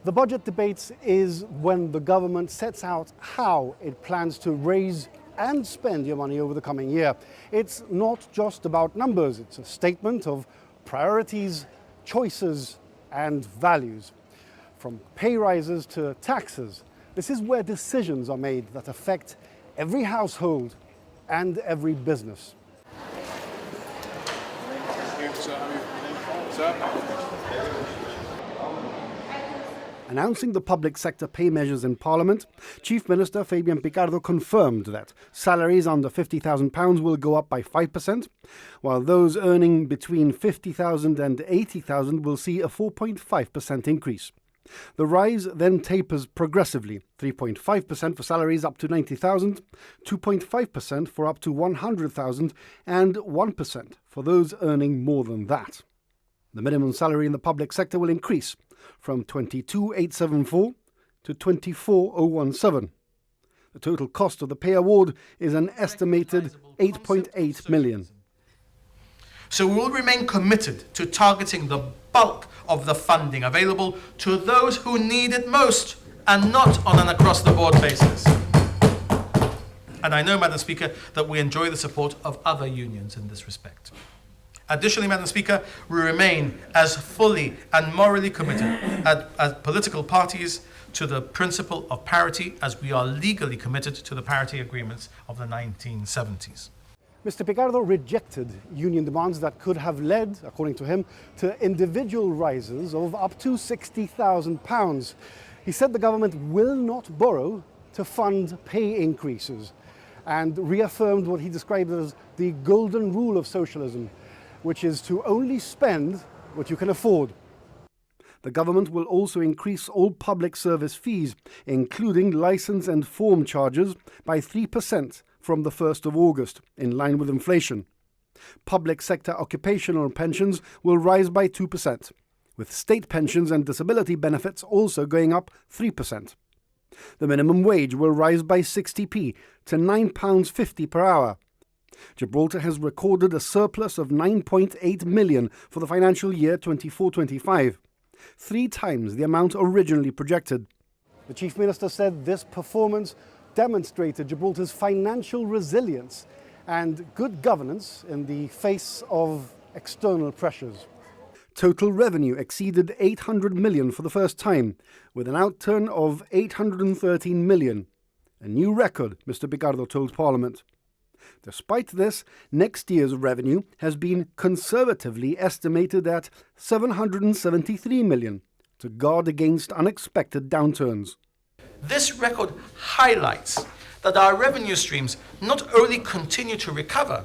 The budget debates is when the government sets out how it plans to raise and spend your money over the coming year. It's not just about numbers, it's a statement of priorities, choices, and values. From pay rises to taxes, this is where decisions are made that affect every household and every business. Announcing the public sector pay measures in Parliament, Chief Minister Fabian Picardo confirmed that salaries under £50,000 will go up by 5%, while those earning between £50,000 and £80,000 will see a 4.5% increase. The rise then tapers progressively, 3.5% for salaries up to £90,000, 2.5% for up to £100,000, and 1% for those earning more than that. The minimum salary in the public sector will increase from £22,874 to £24,017. The total cost of the pay award is an estimated £8.8 million. So we will remain committed to targeting the bulk of the funding available to those who need it most and not on an across-the-board basis. And I know, Madam Speaker, that we enjoy the support of other unions in this respect. Additionally, Madam Speaker, we remain as fully and morally committed as political parties to the principle of parity as we are legally committed to the parity agreements of the 1970s. Mr. Picardo rejected union demands that could have led, according to him, to individual rises of up to £60,000. He said the government will not borrow to fund pay increases and reaffirmed what he described as the golden rule of socialism, which is to only spend what you can afford. The government will also increase all public service fees, including licence and form charges, by 3% from the 1st of August, in line with inflation. Public sector occupational pensions will rise by 2%, with state pensions and disability benefits also going up 3%. The minimum wage will rise by 60p to £9.50 per hour. Gibraltar has recorded a surplus of £9.8 million for the financial year 24-25, 3 times the amount originally projected. The Chief Minister said this performance demonstrated Gibraltar's financial resilience and good governance in the face of external pressures. Total revenue exceeded £800 million for the first time, with an outturn of £813 million. A new record, Mr. Picardo told Parliament. Despite this, next year's revenue has been conservatively estimated at £773 million, to guard against unexpected downturns. This record highlights that our revenue streams not only continue to recover,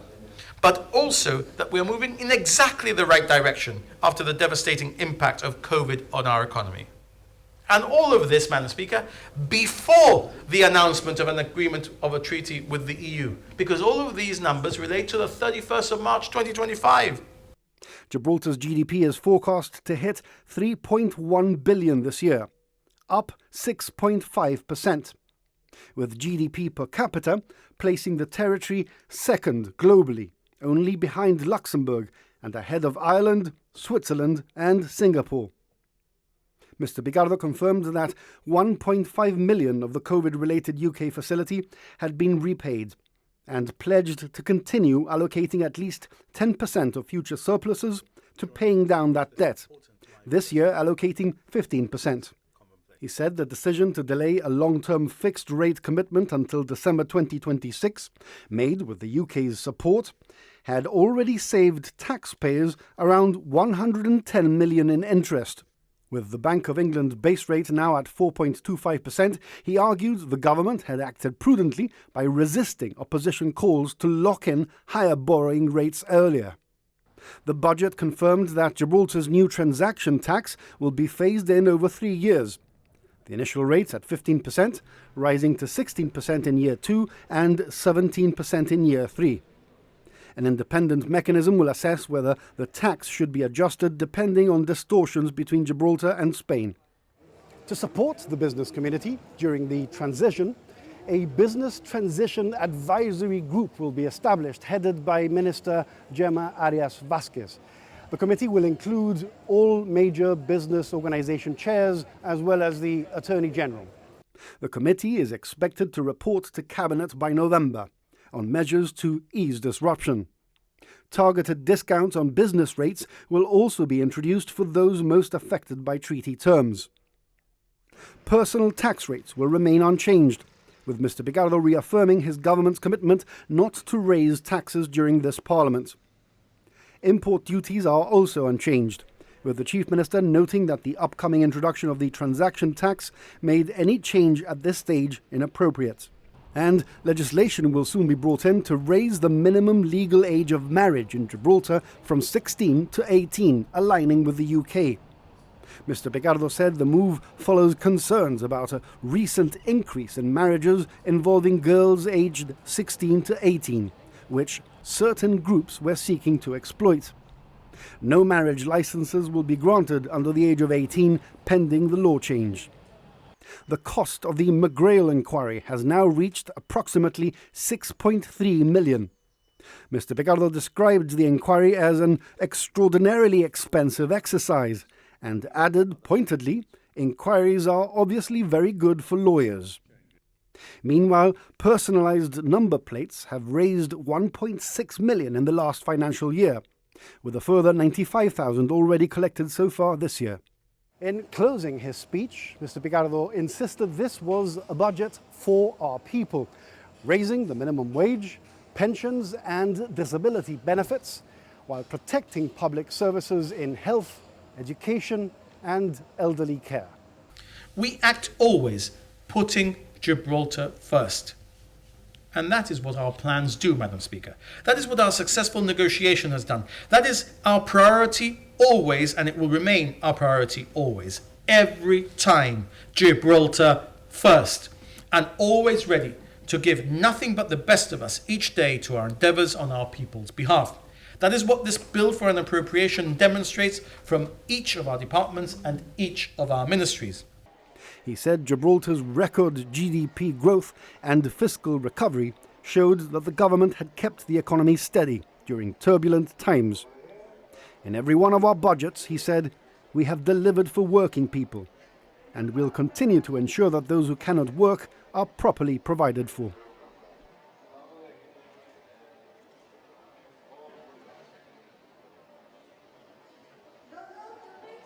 but also that we are moving in exactly the right direction after the devastating impact of COVID on our economy. And all of this, Madam Speaker, before the announcement of an agreement of a treaty with the EU, because all of these numbers relate to the 31st of March 2025. Gibraltar's GDP is forecast to hit £3.1 billion this year, up 6.5%, with GDP per capita placing the territory second globally, only behind Luxembourg and ahead of Ireland, Switzerland and Singapore. Mr. Picardo confirmed that £1.5 million of the COVID-related UK facility had been repaid and pledged to continue allocating at least 10% of future surpluses to paying down that debt, this year allocating 15%. He said the decision to delay a long-term fixed-rate commitment until December 2026, made with the UK's support, had already saved taxpayers around £110 million in interest. With the Bank of England base rate now at 4.25%, he argued the government had acted prudently by resisting opposition calls to lock in higher borrowing rates earlier. The budget confirmed that Gibraltar's new transaction tax will be phased in over 3 years. The initial rate at 15%, rising to 16% in year 2 and 17% in year 3. An independent mechanism will assess whether the tax should be adjusted depending on distortions between Gibraltar and Spain. To support the business community during the transition, a business transition advisory group will be established, headed by Minister Gemma Arias Vázquez. The committee will include all major business organisation chairs as well as the Attorney General. The committee is expected to report to Cabinet by November on measures to ease disruption. Targeted discounts on business rates will also be introduced for those most affected by treaty terms. Personal tax rates will remain unchanged, with Mr. Picardo reaffirming his government's commitment not to raise taxes during this Parliament. Import duties are also unchanged, with the Chief Minister noting that the upcoming introduction of the transaction tax made any change at this stage inappropriate. And legislation will soon be brought in to raise the minimum legal age of marriage in Gibraltar from 16 to 18, aligning with the UK. Mr. Picardo said the move follows concerns about a recent increase in marriages involving girls aged 16 to 18, which certain groups were seeking to exploit. No marriage licenses will be granted under the age of 18 pending the law change. The cost of the McGrail inquiry has now reached approximately 6.3 million. Mr. Picardo described the inquiry as an extraordinarily expensive exercise and added pointedly, inquiries are obviously very good for lawyers. Meanwhile, personalised number plates have raised 1.6 million in the last financial year, with a further 95,000 already collected so far this year. In closing his speech, Mr. Picardo insisted this was a budget for our people, raising the minimum wage, pensions and disability benefits, while protecting public services in health, education and elderly care. We act always putting Gibraltar first. And that is what our plans do, Madam Speaker. That is what our successful negotiation has done. That is our priority always, and it will remain our priority always. Every time, Gibraltar first. And always ready to give nothing but the best of us each day to our endeavours on our people's behalf. That is what this bill for an appropriation demonstrates from each of our departments and each of our ministries. He said Gibraltar's record GDP growth and fiscal recovery showed that the government had kept the economy steady during turbulent times. In every one of our budgets, he said, we have delivered for working people and will continue to ensure that those who cannot work are properly provided for.